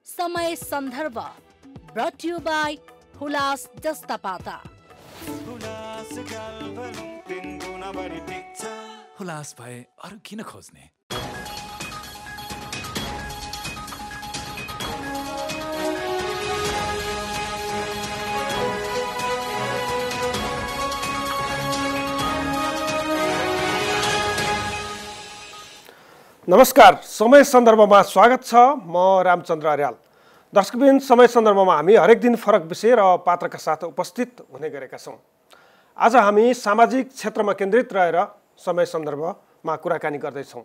समय सन्दर्भ brought you by Hulas जस्ता पाता। हुलास भए अरू किन खोज्ने? नमस्कार, समय सन्दर्भमा स्वागत छ। म रामचन्द्र अर्याल। दर्शकबिन, समय सन्दर्भमा हामी हरेक दिन फरक विषय र पात्रका साथ उपस्थित हुने गरेका छौँ। आज हामी सामाजिक क्षेत्रमा केन्द्रित रहेर समय सन्दर्भमा कुराकानी गर्दैछौँ।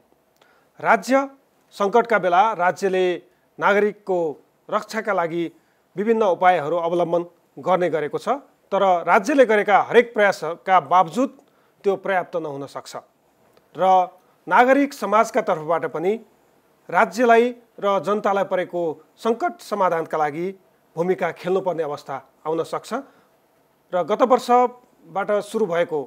राज्य सङ्कटका बेला राज्यले नागरिकको रक्षाका लागि विभिन्न उपायहरू अवलम्बन गर्ने गरेको छ, तर राज्यले गरेका हरेक प्रयासका बावजुद त्यो पर्याप्त नहुन सक्छ र नागरिक समाजका तर्फबाट पनि राज्यलाई र जनतालाई परेको सङ्कट समाधानका लागि भूमिका खेल्नुपर्ने अवस्था आउन सक्छ र गत वर्षबाट सुरु भएको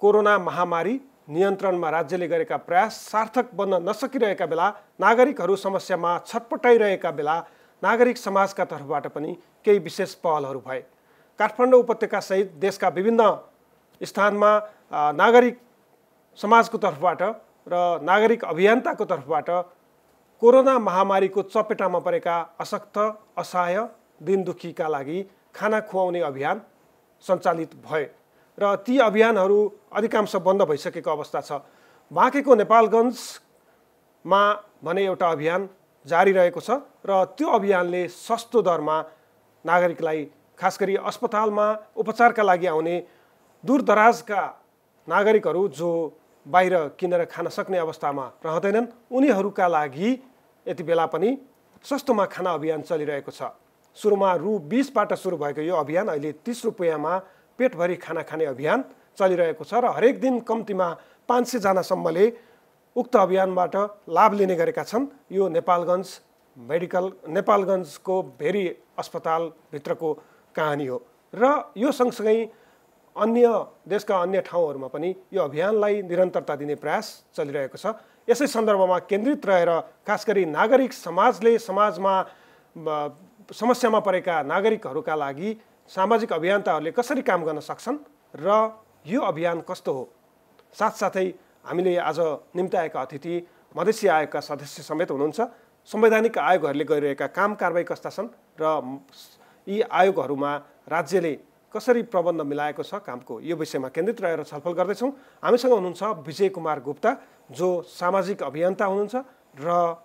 कोरोना महामारी नियन्त्रणमा राज्यले गरेका प्रयास सार्थक बन्न नसकिरहेका बेला, नागरिकहरू समस्यामा छटपटाइरहेका बेला नागरिक समाजका तर्फबाट पनि केही विशेष पहलहरू भए। काठमाडौँ उपत्यकासहित देशका विभिन्न स्थानमा नागरिक समाजको तर्फबाट र नागरिक अभियन्ताको तर्फबाट कोरोना महामारीको चपेटामा परेका अशक्त, असहाय, दिनदुखीका लागि खाना खुवाउने अभियान सञ्चालित भए र ती अभियानहरू अधिकांश बन्द भइसकेको अवस्था छ। बाँकेको नेपालगञ्जमा भने एउटा अभियान जारी रहेको छ र त्यो अभियानले सस्तो दरमा नागरिकलाई, खास गरी अस्पतालमा उपचारका लागि आउने दूरदराजका नागरिकहरू जो बाहिर किनेर खान सक्ने अवस्थामा रहँदैनन्, उनीहरूका लागि यति बेला पनि सस्तोमा खाना अभियान चलिरहेको छ। सुरुमा रु 20बाट सुरु भएको यो अभियान अहिले 30 रुपियाँमा पेटभरि खाना खाने अभियान चलिरहेको छ र हरेक दिन कम्तीमा 500 जनासम्मले उक्त अभियानबाट लाभ लिने गरेका छन्। यो नेपालगञ्जको भेरी अस्पतालभित्रको कहानी हो र यो सँगसँगै अन्य देशका अन्य ठाउँहरूमा पनि यो अभियानलाई निरन्तरता दिने प्रयास चलिरहेको छ। यसै सन्दर्भमा केन्द्रित रहेर खास गरी नागरिक समाजले समाजमा समस्यामा परेका नागरिकहरूका लागि सामाजिक अभियन्ताहरूले कसरी काम गर्न सक्छन् र यो अभियान कस्तो हो, साथसाथै हामीले आज निम्ताएका अतिथि मधेसी आयोगका सदस्य समेत हुनुहुन्छ। संवैधानिक आयोगहरूले गरिरहेका काम कारबाही कस्ता छन् र यी आयोगहरूमा राज्यले कसरी प्रबन्ध मिलाएको छ कामको, यो विषयमा केन्द्रित रहेर छलफल गर्दैछौँ। हामीसँग हुनुहुन्छ विजय कुमार गुप्ता, जो सामाजिक अभियन्ता हुनुहुन्छ र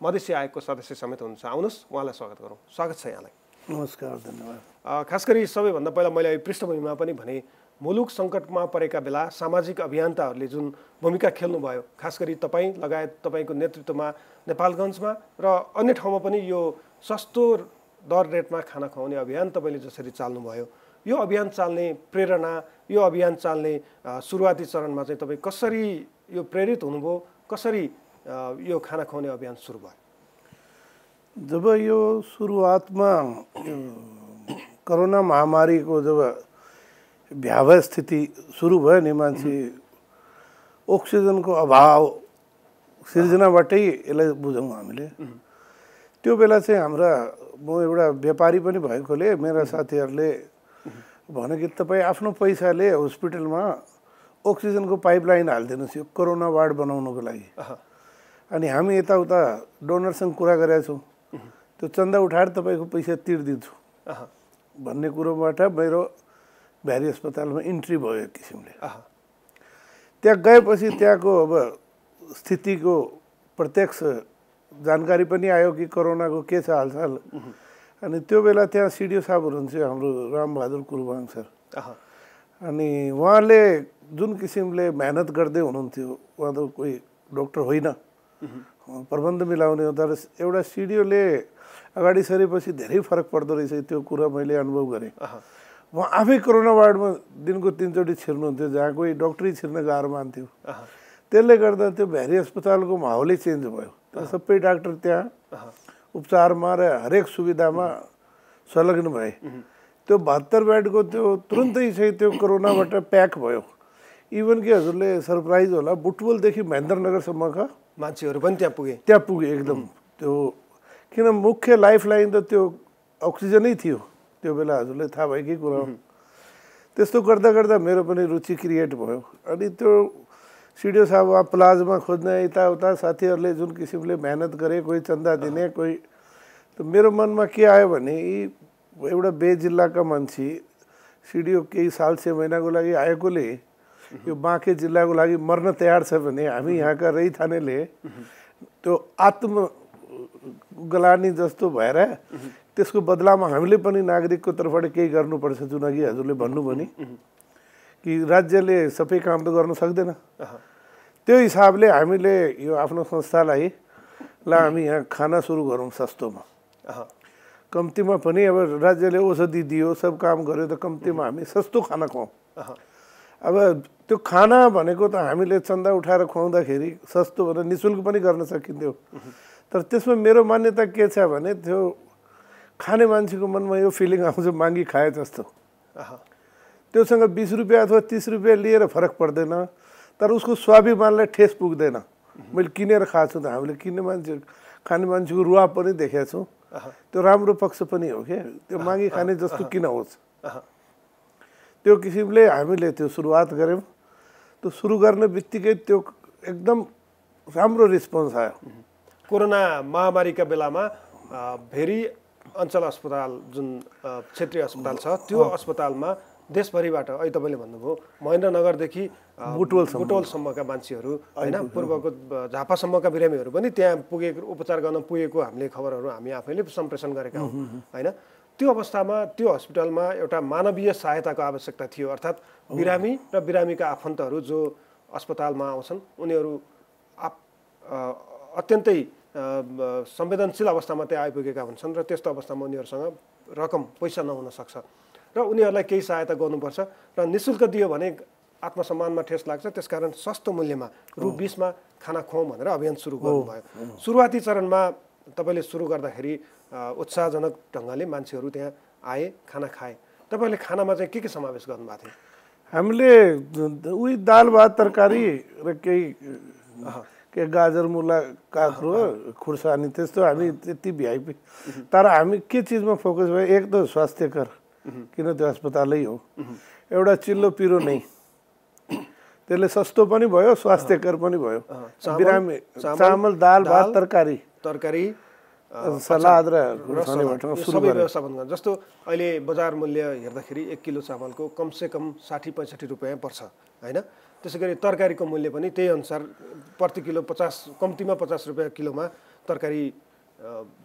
मधेसी आयोगको सदस्य समेत हुनुहुन्छ। आउनुहोस्, उहाँलाई स्वागत गरौँ। स्वागत छ यहाँलाई। नमस्कार, धन्यवाद। खास गरी सबैभन्दा पहिला मैले पृष्ठभूमिमा पनि भने, मुलुक सङ्कटमा परेका बेला सामाजिक अभियन्ताहरूले जुन भूमिका खेल्नुभयो, खास गरी तपाईँ लगायत तपाईँको नेतृत्वमा नेपालगञ्जमा र अन्य ठाउँमा पनि यो सस्तो दर रेटमा खाना खुवाउने अभियान तपाईँले जसरी चाल्नुभयो, यो अभियान चाल्ने प्रेरणा, यो अभियान चाल्ने सुरुवाती चरणमा चाहिँ तपाईँ कसरी यो प्रेरित हुनुभयो, कसरी यो खाना खुवाउने अभियान सुरु भयो? जब यो सुरुवातमा कोरोना महामारीको जब भयावह स्थिति सुरु भयो नि, मान्छे अक्सिजनको अभाव सिर्जनाबाटै यसलाई बुझौँ हामीले। त्यो बेला चाहिँ म एउटा व्यापारी पनि भएकोले मेरा साथीहरूले भने कि तपाईँ आफ्नो पैसाले हस्पिटलमा अक्सिजनको पाइपलाइन हालिदिनुहोस् यो कोरोना वार्ड बनाउनको लागि। अनि हामी यताउता डोनरसँग कुरा गरेका छौँ, त्यो चन्दा उठाएर तपाईँको पैसा तिर्दिन्छु भन्ने कुरोबाट मेरो भेरी अस्पतालमा इन्ट्री भयो एक किसिमले। त्यहाँ गएपछि त्यहाँको अब स्थितिको प्रत्यक्ष जानकारी पनि आयो कि कोरोनाको के छ हालसाल। अनि त्यो बेला त्यहाँ सिडिओ साहब हुनुहुन्थ्यो, हाम्रो रामबहादुर कुरबाङ सर। अनि उहाँले जुन किसिमले मेहनत गर्दै हुनुहुन्थ्यो, उहाँ त कोही डक्टर होइन, प्रबन्ध मिलाउने हो, तर एउटा सिडिओले अगाडि सरेपछि धेरै फरक पर्दो रहेछ, त्यो कुरा मैले अनुभव गरेँ। उहाँ आफै कोरोना वार्डमा दिनको 3 चोटि छिर्नुहुन्थ्यो, जहाँ कोही डक्टरै छिर्न गाह्रो मान्थ्यो। त्यसले गर्दा त्यो भेरी अस्पतालको माहौलै चेन्ज भयो। सबै डाक्टर त्यहाँ उपचारमा र हरेक सुविधामा संलग्न भए। त्यो 72 बेडको त्यो तुरुन्तै चाहिँ त्यो कोरोनाबाट प्याक भयो। इभन कि हजुरले सरप्राइज होला, बुटवलदेखि महेन्द्रनगरसम्मका मान्छेहरू पनि त्यहाँ पुगे एकदम। त्यो किन मुख्य लाइफलाइन त त्यो अक्सिजनै थियो त्यो बेला हजुरलाई थाहा भएकै कुरा हो। त्यस्तो गर्दा गर्दा मेरो पनि रुचि क्रिएट भयो। अनि त्यो सिडिओ साहब वहाँ प्लाजमा खोज्ने यताउता साथीहरूले जुन किसिमले मेहनत गरे, कोही चन्दा दिने, कोही त मेरो मनमा के आयो भने एउटा बे जिल्लाका मान्छे सिडिओ केही साल 6 महिनाको लागि आएकोले यो बाँके जिल्लाको लागि मर्न तयार छ भने हामी यहाँका रैथानेले त्यो आत्मग्लानी जस्तो भएर त्यसको बदलामा हामीले पनि नागरिकको तर्फबाट केही गर्नुपर्छ, जुन अघि हजुरले भन्नुभयो नि कि राज्यले सबै काम त गर्न सक्दैन। त्यो हिसाबले हामीले यो आफ्नो संस्थालाई हामी यहाँ खाना सुरु गरौँ सस्तोमा। कम्तीमा पनि अब राज्यले औषधि दियो, सब काम गर्यो त कम्तीमा हामी सस्तो खाना खुवाउँ। अब त्यो खाना भनेको त हामीले चन्दा उठाएर खुवाउँदाखेरि सस्तो भनेर निःशुल्क पनि गर्न सकिन्थ्यो। तर त्यसमा मेरो मान्यता के छ भने त्यो खाने मान्छेको मनमा यो फिलिङ आउँछ मागी खाए जस्तो। त्योसँग 20 रुपियाँ अथवा 30 रुपियाँ लिएर फरक पर्दैन, तर उसको स्वाभिमानलाई ठेस पुग्दैन। मैले किनेर खाएको छु त, हामीले खाने मान्छेको रुवा पनि देखेको छु, त्यो राम्रो पक्ष पनि हो क्या। त्यो मागी खाने जस्तो किन होस्, त्यो किसिमले हामीले त्यो सुरुवात गऱ्यौँ। त्यो सुरु गर्ने बित्तिकै त्यो एकदम राम्रो रिस्पोन्स आयो। कोरोना महामारीका बेलामा भेरी अञ्चल अस्पताल जुन क्षेत्रीय अस्पताल छ त्यो अस्पतालमा देशभरिबाट अहिले तपाईँले भन्नुभयो महेन्द्रनगरदेखि बुटवलसम्मका मान्छेहरू होइन, पूर्वको झापासम्मका बिरामीहरू पनि त्यहाँ पुगेको, उपचार गर्न पुगेको हामीले खबरहरू हामी आफैले सम्प्रेषण गरेका हौँ होइन। त्यो अवस्थामा त्यो हस्पिटलमा एउटा मानवीय सहायताको आवश्यकता थियो, अर्थात् बिरामी र बिरामीका आफन्तहरू जो अस्पतालमा आउँछन् उनीहरू अत्यन्तै संवेदनशील अवस्थामा त्यहाँ आइपुगेका हुन्छन् र त्यस्तो अवस्थामा उनीहरूसँग रकम पैसा नहुन सक्छ र उनीहरूलाई केही सहायता गर्नुपर्छ र निःशुल्क दियो भने आत्मसम्मानमा ठेस लाग्छ। त्यसकारण सस्तो मूल्यमा रु20 मा खाना खुवाउँ भनेर अभियान सुरु गर्नुभयो। सुरुवाती चरणमा तपाईँले सुरु गर्दाखेरि उत्साहजनक ढङ्गले मान्छेहरू त्यहाँ आए, खाना खाए। तपाईँले खानामा चाहिँ के समावेश गर्नुभएको थियो? हामीले उही दाल भात तरकारी र केही गाजर मुला काँक्रो खुर्सानी त्यस्तो हामी त्यति भिआइपी। तर हामी के चिजमा फोकस भयो, एक त स्वास्थ्यकर, किन त्यो अस्पतालै हो, एउटा चिल्लो पिरो नै, त्यसले सस्तो पनि भयो स्वास्थ्यकर पनि भयो। बिरामी चामल दाल भात तरकारी सलाद र सबै व्यवस्थापन गर्न। जस्तो अहिले बजार मूल्य हेर्दाखेरि 1 किलो चामलको कमसेकम 60-65 रुपियाँ पर्छ होइन। त्यसै गरी तरकारीको मूल्य पनि त्यही अनुसार प्रति किलो 50, कम्तीमा 50 रुपियाँ किलोमा तरकारी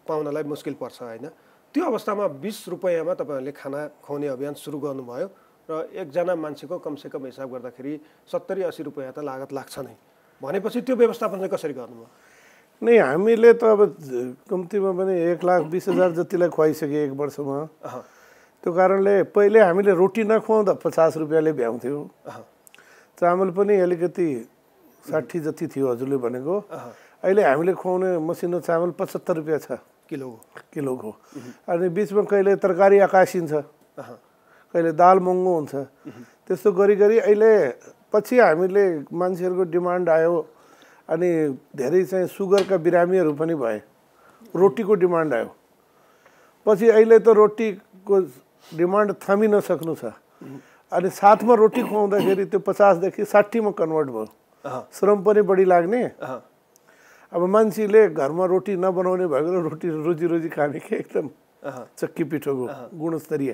पाउनलाई मुस्किल पर्छ होइन। त्यो अवस्थामा 20 रुपियाँमा तपाईँहरूले खाना खुवाउने अभियान सुरु गर्नुभयो र एकजना मान्छेको कमसेकम हिसाब गर्दाखेरि 70-80 रुपियाँ त लागत लाग्छ नै। भनेपछि त्यो व्यवस्थापन चाहिँ कसरी गर्नुभयो? नै हामीले त अब कम्तीमा पनि 1,20,000 जतिलाई खुवाइसक्यो 1 वर्षमा। त्यो कारणले पहिले हामीले रोटी नखुवाउँदा 50 रुपियाँले भ्याउँथ्यौँ। चामल पनि अलिकति 60 जति थियो हजुरले भनेको। अहिले हामीले खुवाउने मसिनो चामल 75 रुपियाँ छ किलोको। अनि बिचमा कहिले तरकारी आकाशिन्छ, कहिले दाल महँगो हुन्छ। त्यस्तो गरी अहिले पछि हामीले मान्छेहरूको डिमान्ड आयो अनि धेरै चाहिँ सुगरका बिरामीहरू पनि भए, रोटीको डिमान्ड आयो। पछि अहिले त रोटीको डिमान्ड थामिन सक्नु छ। अनि साथमा रोटी खुवाउँदाखेरि त्यो 50 देखि 60 मा कन्भर्ट भयो। श्रम पनि बढी लाग्ने। अब मान्छेले घरमा रोटी नबनाउने भएको रोटी रोजी खाने के एकदम चक्की पिठोको गुणस्तरीय।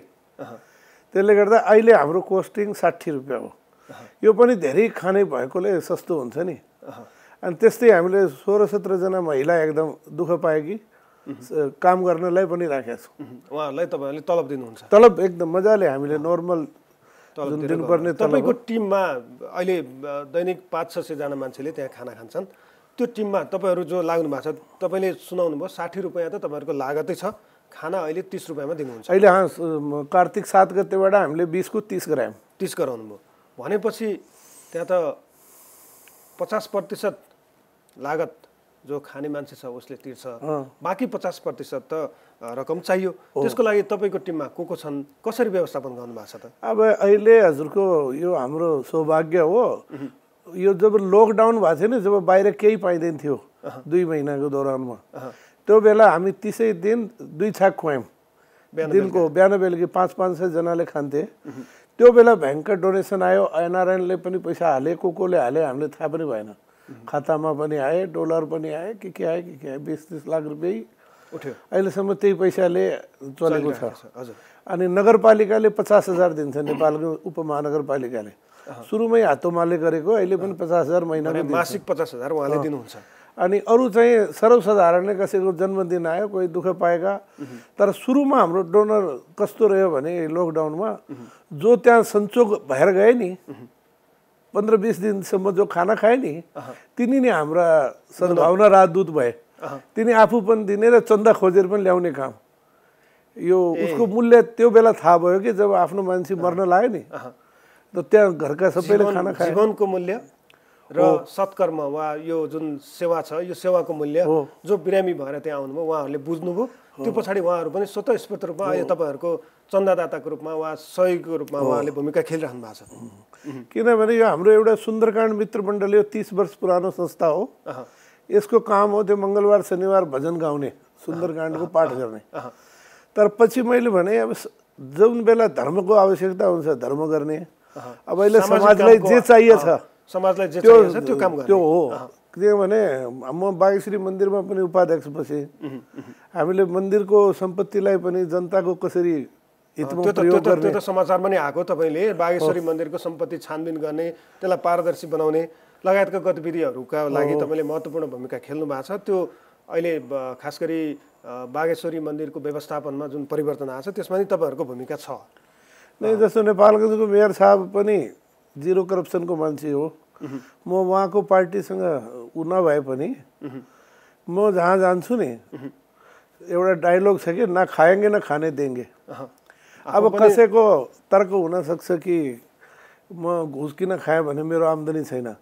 त्यसले गर्दा अहिले हाम्रो कोस्टिङ 60 रुपियाँ हो। यो पनि धेरै खाने भएकोले सस्तो हुन्छ नि। अनि त्यस्तै हामीले 16-17 जना महिला एकदम दुःख पाए कि काम गर्नलाई पनि राखेका छौँ। उहाँहरूलाई तपाईँहरूले तलब दिनुहुन्छ? तलब एकदम मजाले हामीले नर्मल जुन दिनुपर्ने। तपाईँको टिममा अहिले दैनिक 500-600 जना मान्छेले त्यहाँ खाना खान्छन्। त्यो टिममा तपाईँहरू जो लाग्नु भएको छ, तपाईँले सुनाउनु भयो 60 रुपियाँ त तपाईँहरूको लागतै छ, खाना अहिले 30 रुपियाँमा दिनुहुन्छ। अहिले कार्तिक 7 गतेबाट हामीले 20 को 30 गरायौँ। 30 गराउनु भयो भनेपछि त्यहाँ त 50% लागत जो खाने मान्छे छ उसले तिर्छ, बाँकी 50% त रकम चाहियो। त्यसको लागि तपाईँको टिममा को छन्, कसरी व्यवस्थापन गर्नुभएको छ त? अब अहिले हजुरको यो हाम्रो सौभाग्य हो, यो जब लकडाउन भएको थियो नि, जब बाहिर केही पाइँदैन थियो 2 महिनाको दौरानमा, त्यो बेला हामी 30 दिन 2 छाक खुवायौँ दिनको बिहान बेलुकी 500 जनाले खान्थे त्यो बेला भयङ्कर डोनेसन आयो एनआरएनले पनि पैसा हाले कोले हाले हामीले थाहा पनि भएन खातामा पनि आए डलर पनि आए के आए 20-30 लाख रुपियाँ उठ्यो अहिलेसम्म त्यही पैसाले चलेको छ हजुर अनि नगरपालिकाले 50,000 दिन्छ नेपालको उपमहानगरपालिकाले सुरुमै हातोमाले गरेको अहिले पनि 50,000 महिनाको मासिक 50,000 उहाँले दिनुहुन्छ अनि अरू चाहिँ सर्वसाधारणले कसैको जन्मदिन आयो कोही दुःख पाएका तर सुरुमा हाम्रो डोनर कस्तो रह्यो भने लकडाउनमा जो त्यहाँ सन्चोक भएर गए नि 15-20 दिनसम्म जो खाना खाए नि तिनी नै हाम्रा सद्भावना राजदूत भए तिनी आफू पनि दिने र चन्दा खोजेर पनि ल्याउने काम यो उसको मूल्य त्यो बेला थाहा भयो कि जब आफ्नो मान्छे मर्न लाग्यो नि त त्यहाँ घरका सबैले खाना खाए जीवनको मूल्य र सत्कर्म वा यो जुन सेवा छ यो सेवाको मूल्य जो बिरामी भएर त्यहाँ आउनुभयो उहाँहरूले बुझ्नुभयो त्यो पछाडि उहाँहरू पनि स्वतस्फूर्त रूपमा अहिले तपाईँहरूको चन्दादाताको रूपमा वा सहयोगको रूपमा उहाँहरूले भूमिका खेलिरहनु भएको छ किनभने यो हाम्रो एउटा सुन्दरकाण्ड मित्र मण्डल यो 30 वर्ष पुरानो संस्था हो यसको काम हो त्यो मङ्गलबार शनिबार भजन गाउने सुन्दरकाण्डको पाठ गर्ने तर पछि मैले भने अब जुन बेला धर्मको आवश्यकता हुन्छ धर्म गर्ने अब अहिले समाजलाई जे चाहिएछ समाजलाई जे चाहिएछ त्यो काम गर्ने त्यो हो किनभने म बागेश्वरी मन्दिरमा पनि उपाध्यक्ष बसेँ हामीले मन्दिरको सम्पत्तिलाई पनि जनताको कसरी हितमा प्रयोग गर्ने त्यो त समाचार पनि आएको तपाईले बागेश्वरी मन्दिरको सम्पत्ति छानबिन गर्ने त्यसलाई पारदर्शी बनाउने लगायतका गतिविधिहरूका लागि तपाईले महत्त्वपूर्ण भूमिका खेल्नु भएको छ त्यो अहिले खास गरी बागेश्वरी मन्दिरको व्यवस्थापनमा जुन परिवर्तन आएको छ त्यसमा नि तपाईहरुको भूमिका छ नै जस्तो नेपालको मेयर साहब पनि जिरो करप्सनको मान्छे हो म उहाँको पार्टीसँग उ नभए पनि म जहाँ जान्छु नि एउटा डायलग छ कि ना खाएंगे ना खाने देंगे अब कसैको तर्क हुन सक्छ कि म घुस किन खाएँ भने मेरो आम्दानी छैन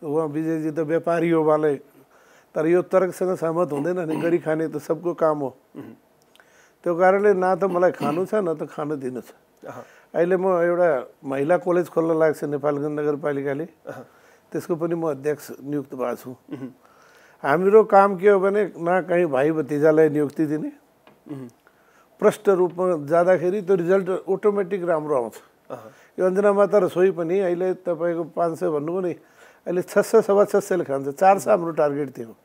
उहाँ विजयजी त व्यापारी हो वाले तर यो तर्कसँग सहमत हुँदैन नि गरी खाने त सबको काम हो त्यो कारणले न त मलाई खानु छ न त खानु दिनु छ अहिले म एउटा महिला कलेज खोल्न लाग्छ नेपालगञ्ज नगरपालिकाले त्यसको पनि म अध्यक्ष नियुक्त भएको छु हाम्रो काम के हो भने न कहीँ भाइ भतिजालाई नियुक्ति दिने प्रष्ट रूपमा जाँदाखेरि त्यो रिजल्ट अटोमेटिक राम्रो आउँछ यो अञ्जना माता रसोई पनि अहिले तपाईँको 500 भन्नुभयो नि अहिले 600-650ले खान्छ 400 हाम्रो टार्गेट थियो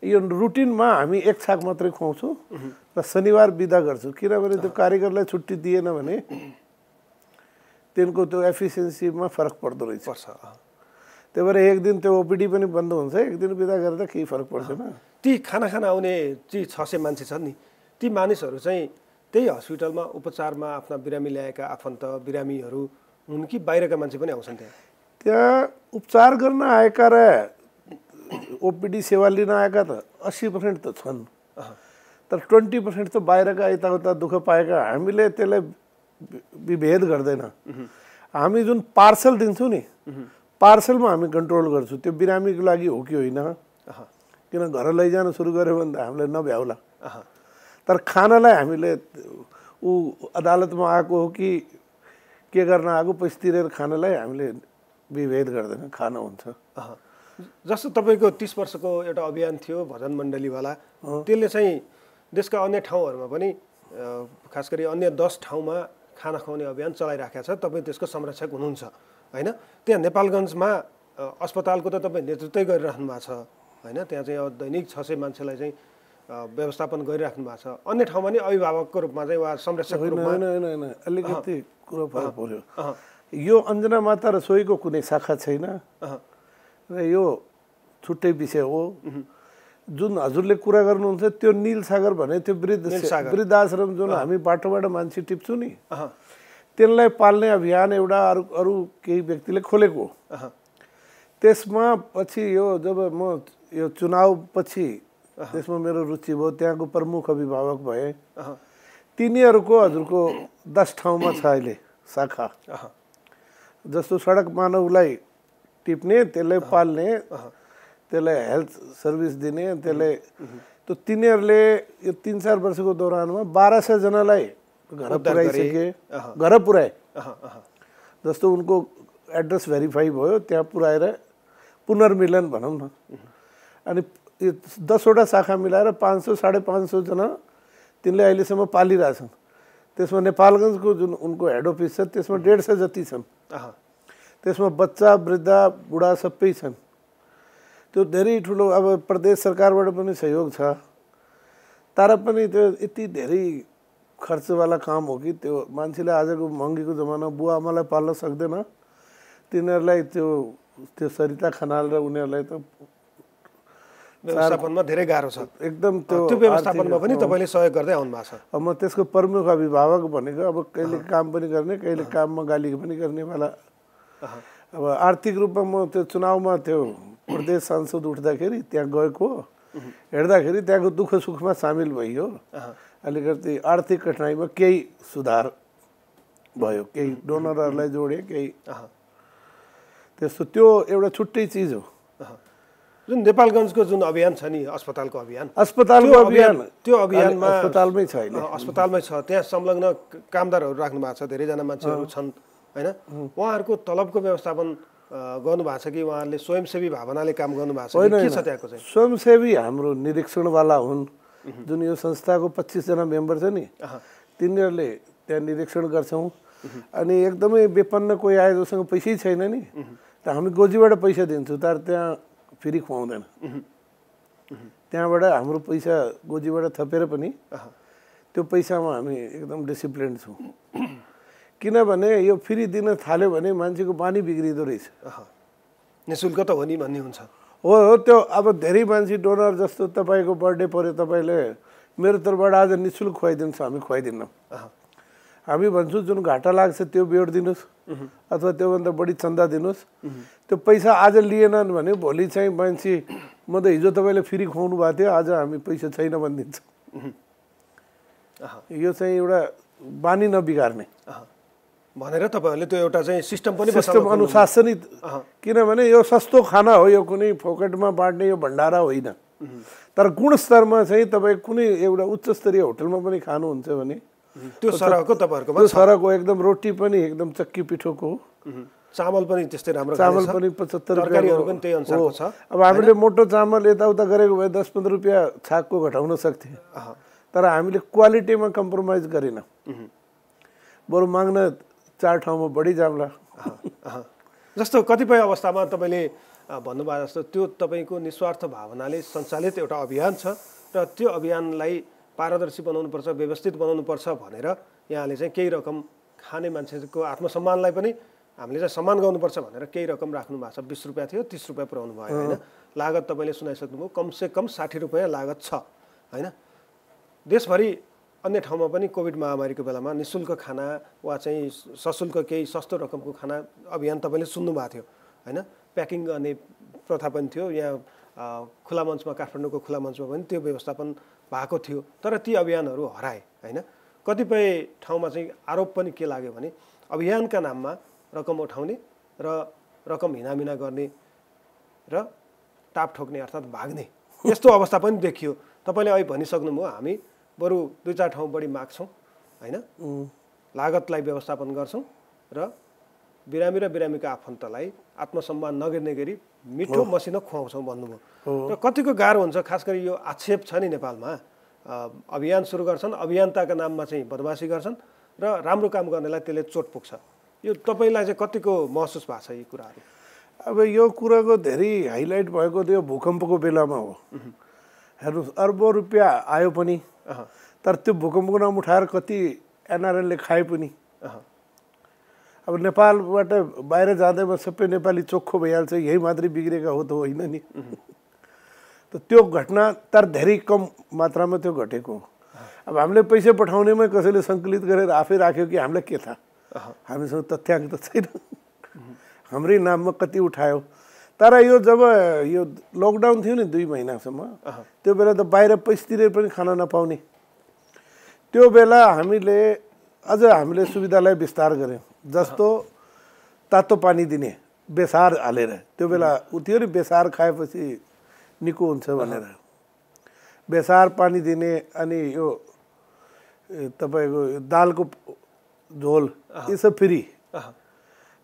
यो रुटिनमा हामी एक छाक मात्रै खुवाउँछौँ र शनिबार बिदा गर्छौँ किनभने त्यो कारिगरलाई छुट्टी दिएन भने तिनको त्यो एफिसियन्सीमा फरक पर्दो रहेछ त्यही भएर एक दिन त्यो ओपिडी पनि बन्द हुन्छ एक दिन बिदा गरेर केही फरक पर्दैन ती खाना आउने ती 600 मान्छे छन् नि ती मानिसहरू चाहिँ त्यही हस्पिटलमा उपचारमा आफ्ना बिरामी ल्याएका आफन्त बिरामीहरू हुन् कि बाहिरका मान्छे पनि आउँछन् त्यहाँ उपचार गर्न आएका र ओपिडी सेवा लिन आएका त 80% त छन् तर 20% त बाहिरका यताउता दुःख पाएका हामीले त्यसलाई विभेद गर्दैन हामी जुन पार्सल दिन्छौँ नि पार्सलमा हामी कन्ट्रोल गर्छौँ त्यो बिरामीको लागि हो कि होइन किन घर लैजान सुरु गर्यो भने त हामीलाई नभ्याउला तर खानालाई हामीले ऊ अदालतमा आएको हो कि के गर्न आएको पैसा तिरेर खानालाई हामीले विभेद गर्दैन खाना हुन्छ जस्तो तपाईँको 30 वर्षको एउटा अभियान थियो भजन मण्डलीवाला त्यसले चाहिँ देशका अन्य ठाउँहरूमा पनि खास गरी अन्य 10 ठाउँमा खाना खुवाउने अभियान चलाइराखेको छ तपाईँ त्यसको संरक्षक हुनुहुन्छ हैन त्यहाँ नेपालगञ्जमा अस्पतालको त तपाईँ नेतृत्व गरिराख्नु भएको छ हैन त्यहाँ चाहिँ दैनिक 600 मान्छेलाई चाहिँ व्यवस्थापन गरिराख्नु भएको छ अन्य ठाउँमा नि अभिभावकको रूपमा चाहिँ वा संरक्षकको रूपमा हैन अलिकति कुरा फरक पर्यो यो अञ्जना माता रसोईको कुनै शाखा छैन र यो छुट्टै विषय हो जुन हजुरले कुरा गर्नुहुन्छ त्यो नील सागर भने त्यो वृद्धाश्रम जुन हामी बाटोबाट मान्छे टिप्छौँ नि त्यसलाई पाल्ने अभियान एउटा अरू केही व्यक्तिले खोलेको त्यसमा पछि यो जब म यो चुनाव पछि त्यसमा मेरो रुचि भयो त्यहाँको प्रमुख अभिभावक भए तिनीहरूको हजुरको 10 ठाउँमा छ अहिले शाखा जस्तो सडक मानवलाई टिप्ने त्यसलाई पाल्ने त्यसलाई हेल्थ सर्भिस दिने त्यसलाई त तिनीहरूले यो 3-4 वर्षको दौरानमा 1200 जनालाई घर पुर्याइसके घर पुर्याए जस्तो उनको एड्रेस भेरिफाई भयो त्यहाँ पुर्याएर पुनर्मिलन भनौँ न अनि यो 10वटा शाखा मिलाएर 500 550 जना तिनले अहिलेसम्म पालिरहेछन्। त्यसमा नेपालगञ्जको जुन उनको हेड अफिस छ त्यसमा 150 जति छन्। त्यसमा बच्चा वृद्ध बुढा सबै छन्। त्यो धेरै ठुलो अब प्रदेश सरकारबाट पनि सहयोग छ, तर पनि त्यो यति धेरै खर्चवाला काम हो कि त्यो मान्छेले आजको महँगीको जमाना बुवा आमालाई पाल्न सक्दैन, तिनीहरूलाई त्यो सरिता खनाल र उनीहरूलाई त व्यवस्थापनमा धेरै गाह्रो छ। एकदम त्यो व्यवस्थापनमा पनि तपाईँले सहयोग गर्दै आउनु भएको छ। अब म त्यसको प्रमुख अभिभावक भनेको अब कहिले काम पनि गर्ने कहिले काममा गाली पनि गर्नेवाला। अब आर्थिक रूपमा म त्यो चुनावमा त्यो प्रदेश सांसद उठ्दाखेरि त्यहाँ गएको हेर्दाखेरि त्यहाँको दुःख सुखमा सामेल भइयो। अलिकति आर्थिक कठिनाइमा केही सुधार भयो, केही डोनरहरूलाई जोडे, केही त्यस्तो त्यो एउटा छुट्टै चिज हो। जुन नेपालगञ्जको जुन अभियान छ नि अस्पतालको अभियान, त्यो अभियानमा अस्पतालमै छ, अस्पतालमै छ, त्यहाँ संलग्न कामदारहरू राख्नु भएको छ, धेरैजना मान्छेहरू छन् होइन। उहाँहरूको तलबको व्यवस्थापन गर्नुभएको छ कि उहाँहरूले स्वयंसेवी भावनाले काम गर्नुभएको छ, के छ त्यहाँको चाहिँ? स्वयंसेवी हाम्रो निरीक्षणवाला हुन्, जुन यो संस्थाको 25 जना मेम्बर छ नि, तिनीहरूले त्यहाँ निरीक्षण गर्छौँ। अनि एकदमै बेपन्न कोही आए जोसँग पैसै छैन नि त हामी गोजीबाट पैसा दिन्छौँ, तर त्यहाँ फेरि खुवाउँदैन। त्यहाँबाट हाम्रो पैसा गोजीबाट थपेर पनि त्यो पैसामा हामी एकदम डिसिप्लिन छौँ। किनभने यो फ्री दिन थाल्यो भने मान्छेको बानी बिग्रिँदो रहेछ। निःशुल्क त हो नि भन्ने हुन्छ। हो त्यो अब धेरै मान्छे डोनर जस्तो तपाईँको बर्थडे पऱ्यो तपाईँले मेरो तर्फबाट आज निःशुल्क खुवाइदिनु छ, हामी खुवाइदिन्नौँ। हामी भन्छौँ जुन घाटा लाग्छ त्यो बेहोरिदिनुहोस् अथवा त्योभन्दा बढी चन्दा दिनुहोस्। त्यो पैसा आज लिएनन् भने भोलि चाहिँ मान्छे म त हिजो तपाईँले फ्री खुवाउनु भएको थियो आज हामी पैसा छैन भनिदिन्छौँ। यो चाहिँ एउटा बानी नबिगार्ने भनेर तपाईँहरूले त्यो एउटा चाहिँ सिस्टम पनि सिस्टम अनुशासनित, किनभने यो सस्तो खाना हो, यो कुनै फोकटमा बाँड्ने यो भण्डारा होइन। तर गुणस्तरमा चाहिँ तपाईँ कुनै एउटा उच्च स्तरीय होटलमा पनि खानुहुन्छ भने त्यो सरहको तपाईँहरूको त्यो सरहको एकदम रोटी पनि एकदम चक्की पिठोको, चामल पनि त्यस्तै राम्रो, चामल पनि 75 रुपियाँहरू पनि त्यही अनुसारको छ। अब हामीले मोटो चामल यताउता गरेको भए 10-15 रुपियाँ छाकको घटाउन सक्थे, तर हामीले क्वालिटीमा कम्प्रोमाइज गरेनौँ। बरु माग्न 4 ठाउँमा बढी जाम्ला। जस्तो कतिपय अवस्थामा तपाईँले भन्नुभयो जस्तो त्यो तपाईँको निस्वार्थ भावनाले सञ्चालित एउटा अभियान छ र त्यो अभियानलाई पारदर्शी बनाउनुपर्छ, व्यवस्थित बनाउनुपर्छ भनेर यहाँले चाहिँ केही रकम खाने मान्छेको आत्मसम्मानलाई पनि हामीले चाहिँ सम्मान गर्नुपर्छ भनेर केही रकम राख्नु भएको छ। 20 रुपियाँ थियो 30 रुपियाँ पुऱ्याउनु भयो होइन। लागत तपाईँले सुनाइसक्नुभयो, कमसेकम 60 रुपियाँ लागत छ होइन। देशभरि अन्य ठाउँमा पनि कोभिड महामारीको बेलामा निःशुल्क खाना वा चाहिँ सशुल्क केही सस्तो रकमको खाना अभियान तपाईँले सुन्नुभएको थियो होइन। प्याकिङ गर्ने प्रथा पनि थियो, यहाँ खुला मञ्चमा काठमाडौँको खुला मञ्चमा पनि त्यो व्यवस्थापन भएको थियो, तर ती अभियानहरू हराए होइन। कतिपय ठाउँमा चाहिँ आरोप पनि के लाग्यो भने अभियानका नाममा रकम उठाउने र रकम हिनामिना गर्ने र टाप ठोक्ने अर्थात् भाग्ने यस्तो अवस्था पनि देखियो। तपाईँले अहिले भनिसक्नुभयो हामी बरु 2-4 ठाउँ बढी माग्छौँ होइन, लागतलाई व्यवस्थापन गर्छौँ र बिरामी र बिरामीका आफन्तलाई आत्मसम्मान नगिर्ने गरी मिठो मसिनो खुवाउँछौँ भन्नुभयो। र कतिको गाह्रो हुन्छ, खास गरी यो आक्षेप छ नि नेपालमा, अभियान सुरु गर्छन्, अभियन्ताका नाममा चाहिँ बदमासी गर्छन् र राम्रो काम गर्नेलाई त्यसले चोट पुग्छ। यो तपाईँलाई चाहिँ कतिको महसुस भएको छ यी कुराहरू? अब यो कुराको धेरै हाइलाइट भएको त्यो भूकम्पको बेलामा हो। हेर्नुहोस् अर्बौँ रुपियाँ आयो पनि, तर त्यो भूकम्पको नाम उठाएर कति एनआरएलले खाए पनि। अब नेपालबाट बाहिर जाँदैमा सबै नेपाली चोखो भइहाल्छ यही मात्रै बिग्रेका हो त होइन नि। त त्यो घटना तर धेरै कम मात्रामा त्यो घटेको हो। अब हामीले पैसा पठाउनेमै कसैले सङ्कलित गरेर आफै राख्यो कि हामीलाई के थाहा, हामीसँग तथ्याङ्क त छैन, हाम्रै नाममा कति उठायो। तर यो जब यो लकडाउन थियो नि 2 महिनासम्म, त्यो बेला त बाहिर पैसा पनि खाना नपाउने, त्यो बेला हामीले हामीले सुविधालाई विस्तार गऱ्यौँ। जस्तो तातो पानी दिने बेसार हालेर, त्यो बेला थियो नि बेसार खाएपछि निको हुन्छ भनेर बेसार पानी दिने, अनि यो तपाईँको दालको झोल यो सब फ्री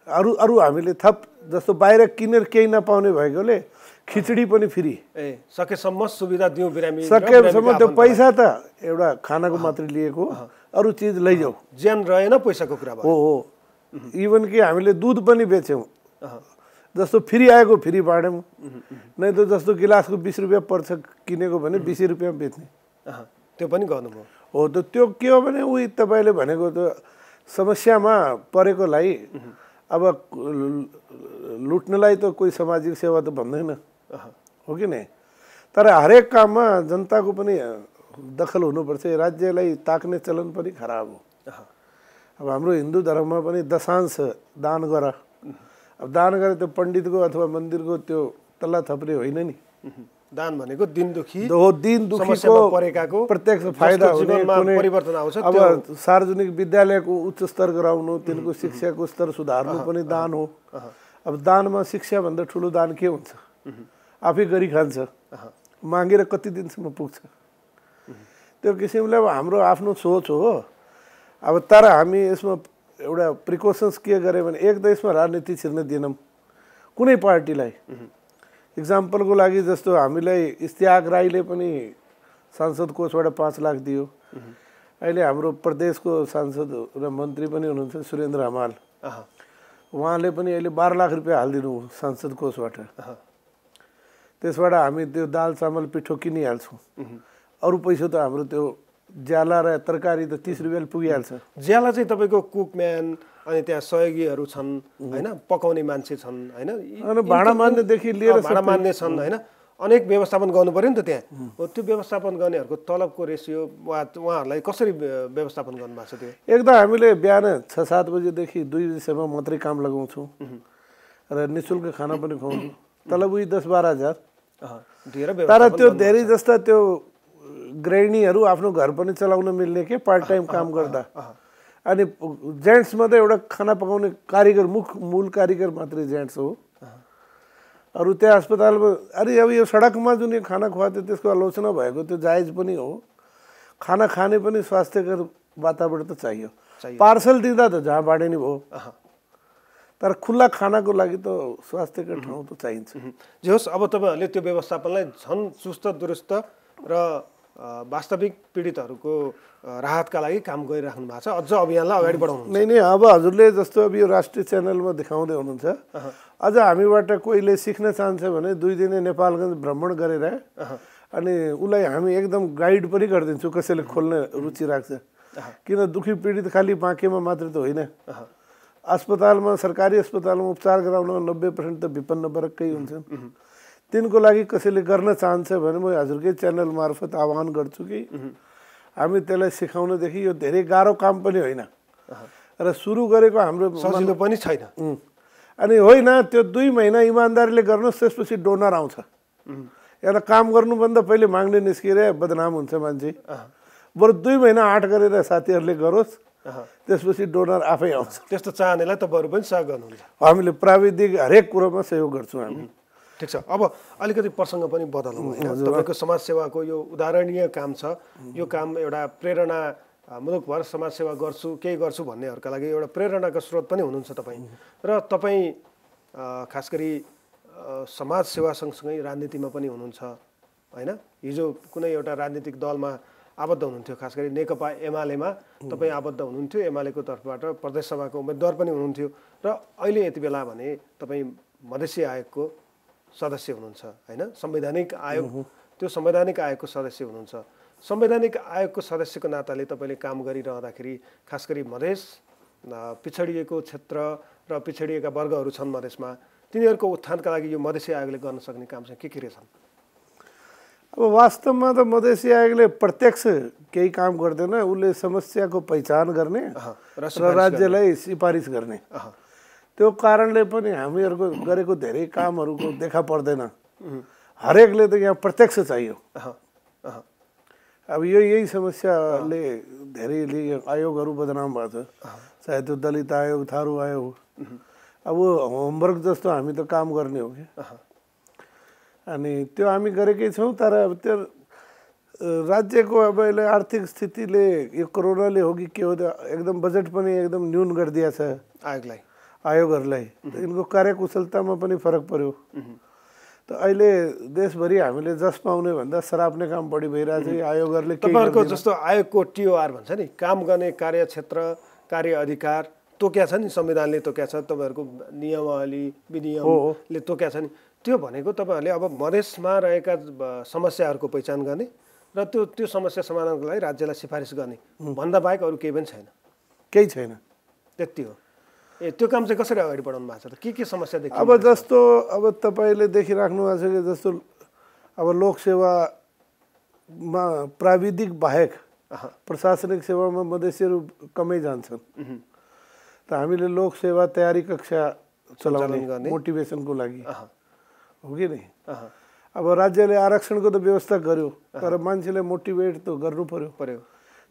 अरू अरू हामीले थप जस्तो बाहिर किनेर केही नपाउने भएकोले खिचडी पनि फ्री सकेसम्म सुविधा दिउँ बिरामी सकेसम्म त्यो पैसा त एउटा खानाको मात्रै लिएको अरू चिज लैजाऊ ज्यान रहेन पैसाको कुरा हो हो इभन कि हामीले दुध पनि बेच्यौँ जस्तो फ्री आएको फ्री बाँड्यौँ नै त जस्तो गिलासको 20 रुपियाँ पर्छ किनेको भने 20 रुपियाँ बेच्ने त्यो पनि गर्नुभयो हो त त्यो के हो भने उही तपाईँले भनेको त समस्यामा परेकोलाई अब लुट्नलाई त कोही सामाजिक सेवा त भन्दैन हो कि नै तर हरेक काममा जनताको पनि दखल हुनुपर्छ राज्यलाई ताक्ने चलन पनि खराब हो अब हाम्रो हिन्दू धर्ममा पनि दशांश दान गर अब दान गरे त्यो पण्डितको अथवा मन्दिरको त्यो तल्ला थप्ने होइन नि दान भनेको दिन दुखीको परेकाको प्रत्यक्ष फाइदा हुने परिवर्तन आउँछ अब सार्वजनिक विद्यालयको उच्च स्तर गराउनु तिनको शिक्षाको स्तर सुधार्नु पनि दान हो अब दानमा शिक्षा भन्दा ठुलो दान के हुन्छ आफै गरी खान्छ मागेर कति दिनसम्म पुग्छ त्यो किसिमले अब हाम्रो आफ्नो सोच हो अब तर हामी यसमा एउटा प्रिकसन्स के गरे भने एक त यसमा राजनीति छिर्न दिनौँ कुनै पार्टीलाई इक्जाम्पलको लागि जस्तो हामीलाई इस्तियाक राईले पनि सांसद कोषबाट 5 लाख दियो अहिले हाम्रो प्रदेशको सांसद र मन्त्री पनि हुनुहुन्छ सुरेन्द्र हमाल उहाँले पनि अहिले 12 लाख रुपियाँ हालिदिनु सांसद कोषबाट त्यसबाट हामी त्यो दाल चामल पिठो किनिहाल्छौँ अरू पैसा त हाम्रो त्यो ज्याला र तरकारी त 30 रुपियाँले पुगिहाल्छ ज्याला चाहिँ तपाईँको कुकम्यान अनि त्यहाँ सहयोगीहरू छन् होइन पकाउने मान्छे छन् होइन अनि भाडा मान्नेदेखि लिएर भाडा मान्ने छन् होइन अनेक व्यवस्थापन गर्नु पर्यो नि त त्यहाँ हो त्यो व्यवस्थापन गर्नेहरूको तलबको रेसियो उहाँहरूलाई कसरी व्यवस्थापन गर्नुभएको छ त्यो एकदम हामीले बिहान 6-7 बजेदेखि 2 बजीसम्म मात्रै काम लगाउँछौँ र निःशुल्क खाना पनि खुवाउँछौँ तलब उही 10-12 हजार तर त्यो धेरै जस्ता त्यो गृहिणीहरू आफ्नो घर पनि चलाउन मिल्ने के पार्ट टाइम काम गर्दा अनि जेन्ट्समा त एउटा खाना पकाउने कारिगर मूल कारिगर मात्रै जेन्ट्स हो अरू त्यहाँ अस्पतालमा अरे अब यो सडकमा जुन यो खाना खुवाएको थियो त्यसको आलोचना भएको त्यो जायज पनि हो खाना खाने पनि स्वास्थ्यकर वातावरण त चाहियो पार्सल दिँदा त जहाँबाट नि भयो तर खुल्ला खानाको लागि त स्वास्थ्यकर ठाउँ त चाहिन्छ जे होस् अब तपाईँहरूले त्यो व्यवस्थापनलाई झन् चुस्त दुरुस्त र वास्तविक पीडितहरूको राहतका लागि काम गरिराख्नु भएको छ अझ अभियानलाई अगाडि बढाउनु नै अब हजुरले जस्तो अब यो राष्ट्रिय च्यानलमा देखाउँदै हुनुहुन्छ अझ हामीबाट कोहीले सिक्न चाहन्छ भने 2 दिने नेपालगञ्ज भ्रमण गरेर अनि उसलाई हामी एकदम गाइड पनि गरिदिन्छौँ कसैले खोल्ने रुचि राख्छ किन दुखी पीडित खालि बाँकेमा मात्र त होइन अस्पतालमा सरकारी अस्पतालमा उपचार गराउन 90% त विपन्न वर्गकै हुन्छन् तिनको लागि कसैले गर्न चाहन्छ भने म हजुरकै च्यानल मार्फत आह्वान गर्छु कि हामी त्यसलाई सिकाउनदेखि यो धेरै गाह्रो काम पनि होइन र सुरु गरेको हाम्रो सजिलो पनि छैन अनि होइन त्यो 2 महिना इमान्दारीले गर्नुहोस् त्यसपछि डोनर आउँछ एउटा काम गर्नुभन्दा पहिले माग्ने निस्किएर बदनाम हुन्छ मान्छे बरु 2 महिना आँट गरेर साथीहरूले गरोस् त्यसपछि डोनर आफै आउँछ त्यस्तो चाहनेलाई त बरु पनि सहयोग गर्नुहुन्छ हामीले प्राविधिक हरेक कुरोमा सहयोग गर्छौँ हामी ठिक छ अब अलिकति प्रसङ्ग पनि बदलौँ होइन तपाईँको समाजसेवाको यो उदाहरणीय काम छ यो काम एउटा प्रेरणा मुलुकभर समाजसेवा गर्छु केही गर्छु भन्नेहरूका लागि एउटा प्रेरणाको स्रोत पनि हुनुहुन्छ तपाईँ र तपाईँ खास गरी समाजसेवा सँगसँगै राजनीतिमा पनि हुनुहुन्छ होइन हिजो कुनै एउटा राजनीतिक दलमा आबद्ध हुनुहुन्थ्यो खास गरी नेकपा एमालेमा तपाईँ आबद्ध हुनुहुन्थ्यो एमालेको तर्फबाट प्रदेश सभाको उम्मेदवार पनि हुनुहुन्थ्यो र अहिले यति बेला भने तपाईँ मधेसी आयोगको सदस्य हुनुहुन्छ होइन संवैधानिक आयोग त्यो संवैधानिक आयोगको सदस्य हुनुहुन्छ संवैधानिक आयोगको सदस्यको नाताले तपाईँले काम गरिरहँदाखेरि खास गरी मधेस पिछडिएको क्षेत्र र पिछडिएका वर्गहरू छन् मधेसमा तिनीहरूको उत्थानका लागि यो मधेसी आयोगले गर्न सक्ने काम चाहिँ के रहेछन् अब वास्तवमा त मधेसी आयोगले प्रत्यक्ष केही काम गर्दैन उसले समस्याको पहिचान गर्ने र राज्यलाई सिफारिस गर्ने त्यो कारणले पनि हामीहरूको गरेको धेरै कामहरूको देखा पर्दैन हरेकले त यहाँ प्रत्यक्ष चाहियो अब यही समस्याले धेरैले आयोगहरू बदनाम भएको छ चाहे त्यो दलित आयोग थारू आयोग अब होमवर्क जस्तो हामी त काम गर्ने हो कि अनि त्यो हामी गरेकै छौँ तर अब त्यो राज्यको अब अहिले आर्थिक स्थितिले यो कोरोनाले हो कि के हो त एकदम बजेट पनि एकदम न्यून गरिदिएको छ आयोगलाई आयोगहरूलाई यिनको कार्यकुशलतामा पनि फरक पर्यो। त अहिले देशभरि हामीले जस पाउने भन्दा सराप्ने काम बढी भइरहेको छ। आयोगहरूले तपाईँहरूको जस्तो आयोगको टिओआर भन्छ नि, काम गर्ने कार्यक्षेत्र कार्य अधिकार तोक्या छ नि, संविधानले तोक्या छ, तपाईँहरूको नियमावली विनियमले तोक्या छ नि। त्यो भनेको तपाईँहरूले अब मधेसमा रहेका समस्याहरूको पहिचान गर्ने र त्यो समस्या समाधानको लागि राज्यलाई सिफारिस गर्ने भन्दा बाहेक अरू केही पनि छैन। केही छैन, त्यति हो। त्यो काम चाहिँ कसरी अगाडि बढाउनु भएको छ त? के समस्या देखिन्छ? अब जस्तो अब तपाईँले देखिराख्नु भएको छ कि जस्तो अब लोकसेवामा प्राविधिक बाहेक प्रशासनिक सेवामा मधेसीहरू कमै जान्छन्। त हामीले लोकसेवा तयारी कक्षा चलाउने मोटिभेसनको लागि हो कि नै। अब राज्यले आरक्षणको त व्यवस्था गर्यो, तर मान्छेलाई मोटिभेट त गर्नु पर्यो।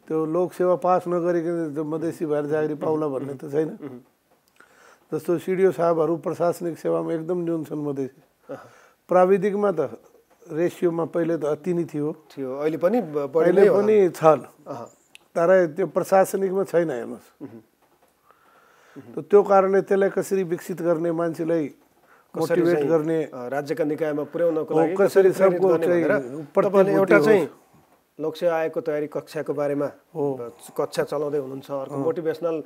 त्यो लोकसेवा पास नगरिकन त्यो मधेसी भएर जागिरी पाउला भन्ने त छैन। जस्तो सिडिओ साहबहरू प्रशासनिक सेवामा एकदम न्यून छन् मधेसी। प्राविधिकमा त रेसियोमा पहिले त अति नै थियो, अहिले पनि छन्, तर त्यो प्रशासनिकमा छैन। हेर्नुहोस्, त्यो कारणले त्यसलाई कसरी विकसित गर्ने, मान्छेलाई मोटिभेट गर्ने, राज्यका निकायमा पुर्याउनको लागि कसरी सबको एउटा चाहिँ लोकसेवा आयोगको तयारी कक्षाको बारेमा कक्षा चलाउँदै हुनुहुन्छ, अर्को मोटिभेसनल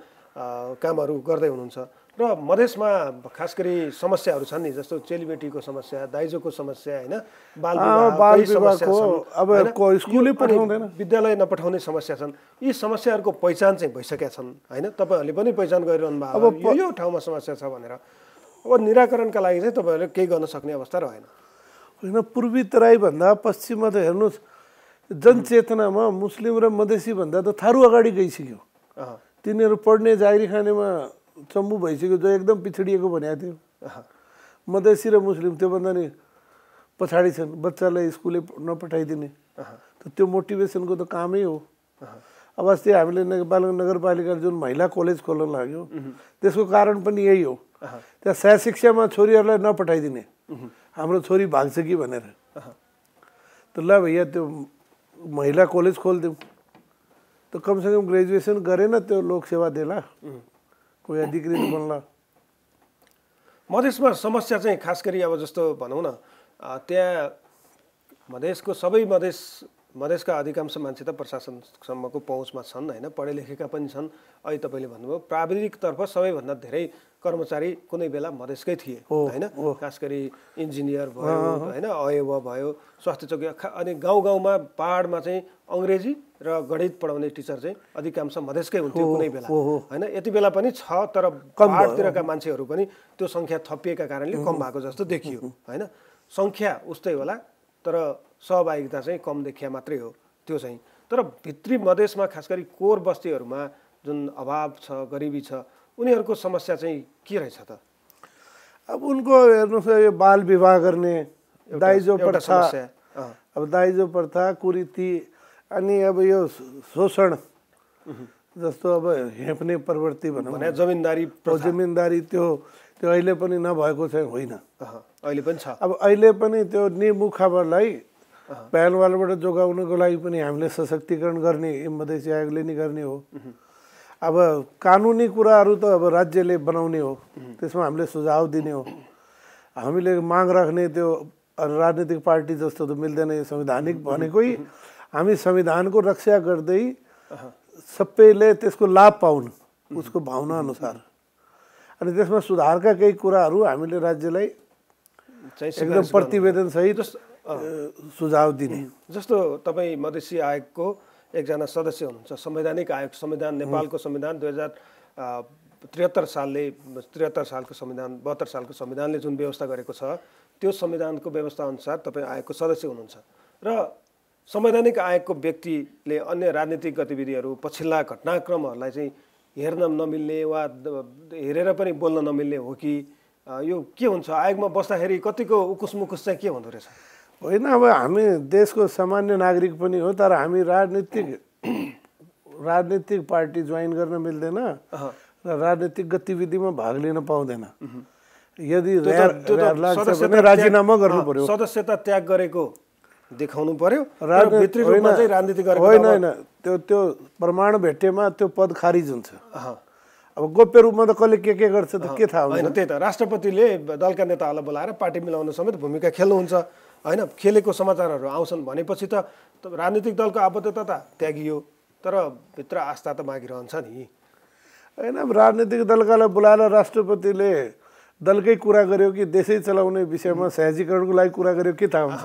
कामहरू गर्दै हुनुहुन्छ। र मधेसमा खास गरी समस्याहरू छन् नि, जस्तो चेलीबेटीको समस्या, दाइजोको समस्या, होइन, विद्यालय नपठाउने समस्या छन्। यी समस्याहरूको पहिचान चाहिँ भइसकेका छन्, होइन? तपाईँहरूले पनि पहिचान गरिरहनु भएको अब यो ठाउँमा समस्या छ भनेर। अब निराकरणका लागि चाहिँ तपाईँहरूले केही गर्न सक्ने अवस्था रहेन। होइन, पूर्वी तराईभन्दा पश्चिममा त हेर्नुहोस्, जनचेतनामा मुस्लिम र मधेसी भन्दा त थारू अगाडि गइसक्यो। तिनीहरू पढ्ने जागिरी खानेमा चम्बु भइसक्यो, जो एकदम पिछडिएको भनेको थियो। मधेसी र मुस्लिम त्योभन्दा नि पछाडि छन्। बच्चालाई स्कुलै नपठाइदिने, त्यो मोटिभेसनको त कामै हो। अब अस्ति हामीले नगरपालिकाले जुन महिला कलेज खोल्न लाग्यो, त्यसको कारण पनि यही हो। त्यहाँ सह शिक्षामा छोरीहरूलाई नपठाइदिने, हाम्रो छोरी भाग्छ कि भनेर। त ल भैया त्यो महिला कलेज खोलिदिउँ, त कमसेकम ग्रेजुएसन गरेन त्यो लोकसेवा देला, कोही अधिकृत बन्ला। मधेसमा समस्या चाहिँ खास गरी अब जस्तो भनौँ न, त्यहाँ मधेसका अधिकांश मान्छे त प्रशासनसम्मको पहुँचमा छन्, होइन, पढे लेखेका पनि छन्। अहिले तपाईँले भन्नुभयो प्राविधिकतर्फ सबैभन्दा धेरै कर्मचारी कुनै बेला मधेसकै थिए, होइन? खास गरी इन्जिनियर भयो, होइन, अयव भयो, स्वास्थ्य चौकी, अनि गाउँमा पहाडमा चाहिँ अङ्ग्रेजी र गणित पढाउने टिचर चाहिँ अधिकांश मधेसकै हुन्थ्यो कुनै बेला, होइन? यति बेला पनि छ, तर पहाडतिरका मान्छेहरू पनि त्यो सङ्ख्या थपिएका कारणले कम भएको जस्तो देखियो, होइन? सङ्ख्या उस्तै होला, तर सहभागिता चाहिँ कम देखिया मात्रै हो त्यो चाहिँ। तर भित्री मधेसमा खास गरी कोर बस्तीहरूमा जुन अभाव छ, गरिबी छ, उनीहरूको समस्या चाहिँ के रहेछ त? अब उनको हेर्नुहोस्, यो बाल विवाह गर्ने, दाइजो प्रथा, अब दाइजो प्रथा, कुरीति, अनि अब यो शोषण, जस्तो अब हेप्ने प्रवृत्ति भनौँ, जमिनदारी त्यो अहिले पनि नभएको चाहिँ होइन, अहिले पनि छ। अब अहिले पनि त्यो निमुखाहरूलाई पहलवालबाट जोगाउनको लागि पनि हामीले सशक्तिकरण गर्ने मधेसी आयोगले नै गर्ने हो। अब कानुनी कुराहरू त अब राज्यले बनाउने हो, त्यसमा हामीले सुझाव दिने हो। हामीले माग राख्ने त्यो राजनीतिक पार्टी जस्तो त मिल्दैन। यो संवैधानिक भनेकै हामी संविधानको रक्षा गर्दै सबैले त्यसको लाभ पाउन् उसको भावना अनुसार, अनि त्यसमा सुधारका केही कुराहरू हामीले राज्यलाई एकदम प्रतिवेदन सहित सुझाव दिने। जस्तो तपाईँ मधेसी आयोगको एकजना सदस्य हुनुहुन्छ। संवैधानिक आयोग, संविधान, नेपालको संविधान 2073 सालको संविधान, 72 सालको संविधानले जुन व्यवस्था गरेको छ, त्यो संविधानको व्यवस्था अनुसार तपाईँ आयोगको सदस्य हुनुहुन्छ। र संवैधानिक आयोगको व्यक्तिले अन्य राजनीतिक गतिविधिहरू, पछिल्ला घटनाक्रमहरूलाई चाहिँ हेर्न नमिल्ने वा हेरेर पनि बोल्न नमिल्ने हो कि यो के हुन्छ? आयोगमा बस्दाखेरि कतिको उकुस मुकुस चाहिँ के हुँदो रहेछ? होइन, अब हामी देशको सामान्य नागरिक पनि हो, तर हामी राजनीतिक पार्टी जोइन गर्न मिल्दैन र राजनीतिक गतिविधिमा भाग लिन पाउँदैन। यदि राजीनामा गर्नु पर्यो, सदस्यता त्याग गरेको देखाउनु पर्यो, होइन, त्यो प्रमाण भेटेमा त्यो पद खारिज हुन्छ। अब गोप्य रूपमा त कसले के गर्छ त के थाहा होइन हुन्छ। त्यही त राष्ट्रपतिले दलका नेताहरूलाई बोलाएर पार्टी मिलाउन समेत भूमिका खेल्नुहुन्छ होइन। खेलेको समाचारहरू आउँछन् भनेपछि त राजनीतिक दलको आबद्धता त त्यागियो, तर भित्र आस्था त बाँकी रहन्छ नि। होइन अब राजनीतिक दलकालाई बोलाएर राष्ट्रपतिले दलकै कुरा गर्यो कि देशै चलाउने विषयमा सहजीकरणको लागि कुरा गर्यो के थाहा हुन्छ।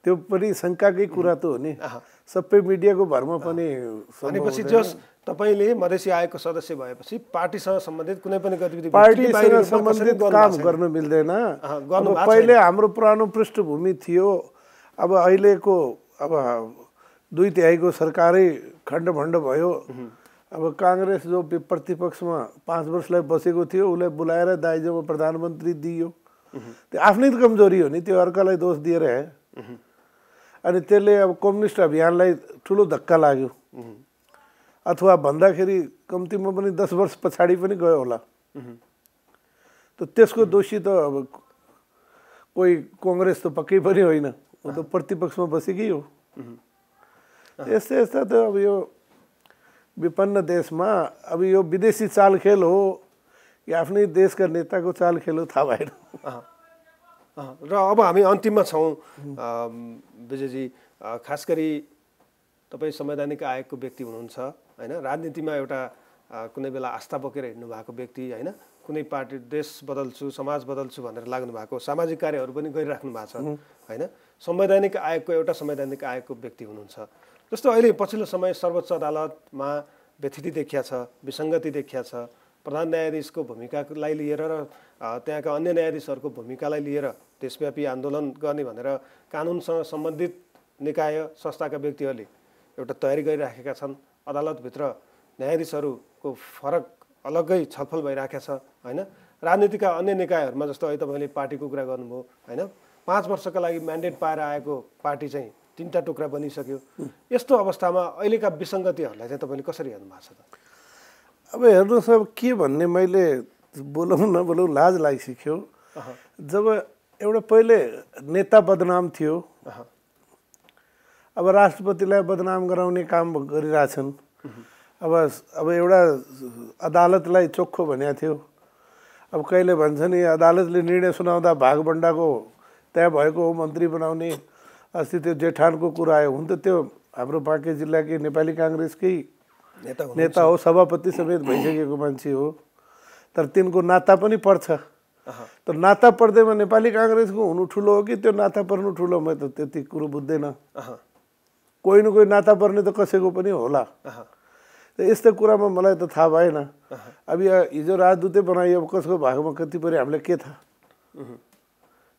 त्यो पनि शङ्काकै कुरा त हो नि। सबै मिडियाको भरमा पनि भनेपछि जस तपाईँले मधेसी आयोगको सदस्य भएपछि पार्टीसँग सम्बन्धित कुनै पनि गतिविधि पार्टीसँग सम्बन्धित काम गर्न मिल्दैन। अब पहिले हाम्रो पुरानो पृष्ठभूमि थियो, अब अहिलेको अब 2/3 सरकारै खण्डभण्ड भयो। अब काङ्ग्रेस जो प्रतिपक्षमा 5 वर्षलाई बसेको थियो उसलाई बोलाएर दाइजोमा प्रधानमन्त्री दियो। त्यो आफ्नै त कमजोरी हो नि, त्यो अर्कालाई दोष दिएर है। अनि त्यसले अब कम्युनिस्ट अभियानलाई ठुलो धक्का लाग्यो, अथवा भन्दाखेरि कम्तीमा पनि 10 वर्ष पछाडि पनि गयो होला। त त्यसको दोषी त अब कोही कङ्ग्रेस त पक्कै पनि होइन, ऊ त प्रतिपक्षमा बसेकै हो। यस्ता यस्ता त अब यो विपन्न देशमा अब यो विदेशी चालखेल हो या आफ्नै देशका नेताको चालखेल हो थाहा भएन। र अब हामी अन्तिममा छौँ विजयजी। खास गरी तपाईँ संवैधानिक आयोगको व्यक्ति हुनुहुन्छ होइन। राजनीतिमा एउटा कुनै बेला आस्था बोकेर हिँड्नु भएको व्यक्ति होइन। कुनै पार्टी देश बदल्छु समाज बदल्छु भनेर लाग्नु भएको, सामाजिक कार्यहरू पनि गरिराख्नु भएको छ होइन। संवैधानिक आयोगको एउटा संवैधानिक आयोगको व्यक्ति हुनुहुन्छ। जस्तो अहिले पछिल्लो समय सर्वोच्च अदालतमा व्यथिति देखिया छ, विसङ्गति देखिया छ। प्रधान न्यायाधीशको भूमिकालाई लिएर र त्यहाँका अन्य न्यायाधीशहरूको भूमिकालाई लिएर देशव्यापी आन्दोलन गर्ने भनेर कानुनसँग सम्बन्धित निकाय संस्थाका व्यक्तिहरूले एउटा तयारी गरिराखेका छन्। अदालतभित्र न्यायाधीशहरूको फरक अलग्गै छलफल भइराखेको छ होइन। राजनीतिका अन्य निकायहरूमा जस्तो अहिले तपाईँले पार्टीको कुरा गर्नुभयो होइन। 5 वर्षका लागि म्यान्डेट पाएर आएको पार्टी चाहिँ 3टा टुक्रा बनिसक्यो। यस्तो अवस्थामा अहिलेका विसङ्गतिहरूलाई चाहिँ तपाईँले कसरी हेर्नु भएको छ त? अब हेर्नुहोस्, अब के भन्ने मैले बोलौँ नबोलौँ लाज लागिसक्यो। जब एउटा पहिले नेता बदनाम थियो, अब राष्ट्रपतिलाई बदनाम गराउने काम गरिरहेछन्। अब एउटा अदालतलाई चोखो भनेको थियो। अब कहिले भन्छ नि अदालतले निर्णय सुनाउँदा भागभण्डाको तय भएको हो मन्त्री बनाउने। अस्ति त्यो जेठानको कुरा आयो, हुन त त्यो हाम्रो बाँके जिल्लाकै नेपाली काङ्ग्रेसकै नेता हो, सभापति समेत भइसकेको मान्छे हो। तर तिनको नाता पनि पर्छ। तर नाता पर्दैमा नेपाली काङ्ग्रेसको हुनु ठुलो हो कि त्यो नाता पर्नु ठुलो, म त त्यति कुरो बुझ्दैन। कोही न कोही नाता पर्ने त कसैको पनि होला। यस्तो कुरामा मलाई त थाहा भएन। अब हिजो राजदूतै बनाइयो, अब कसको भागमा कति पऱ्यो हामीलाई के थाहा।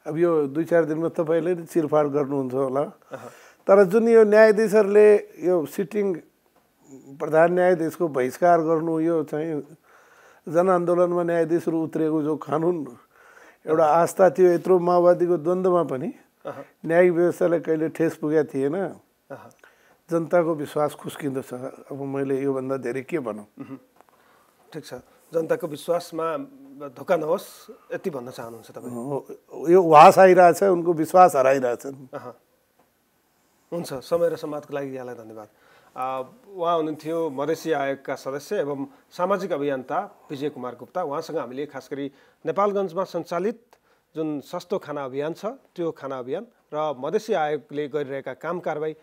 अब यो 2-4 दिनमा तपाईँले चिरफाड गर्नुहुन्छ होला। तर जुन यो न्यायाधीशहरूले यो सिटिङ प्रधान न्यायाधीशको बहिष्कार गर्नु, यो चाहिँ जनआन्दोलनमा न्यायाधीशहरू उत्रेको जो कानुन एउटा आस्था थियो, यत्रो माओवादीको द्वन्द्वमा पनि न्यायिक व्यवस्थालाई कहिले ठेस पुगेको थिएन। जनताको विश्वास खुस्किँदछ। अब मैले योभन्दा धेरै के भनौँ। ठिक छ, जनताको विश्वासमा धोका नहोस् यति भन्न चाहनुहुन्छ तपाईँ? यो वास आइरहेछ, उनको विश्वास हराइरहेछन्। हुन्छ, समय र संवादको लागि यहाँलाई धन्यवाद। उहाँ हुनुहुन्थ्यो मधेसी आयोगका सदस्य एवं सामाजिक अभियन्ता विजय कुमार गुप्ता। उहाँसँग हामीले खास गरी नेपालगञ्जमा सञ्चालित जुन सस्तो खाना अभियान छ त्यो खाना अभियान र मधेसी आयोगले गरिरहेका काम कारबाही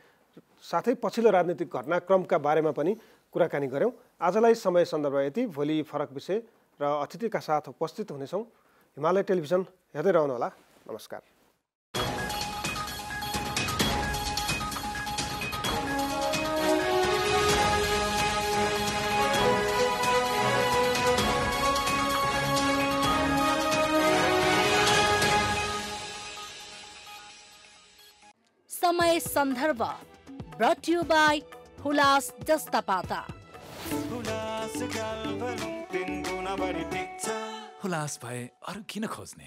साथै पछिल्लो राजनीतिक घटनाक्रमका बारेमा पनि कुराकानी गऱ्यौँ। आजलाई समय सन्दर्भ यति। भोलि फरक विषय र अतिथिका साथ उपस्थित हुनेछौँ। हिमालय टेलिभिजन हेर्दै रहनुहोला। नमस्कार। समय सन्दर्भ brought you by हुलास जस्ता पाता। हुलास भए अरू किन खोज्ने?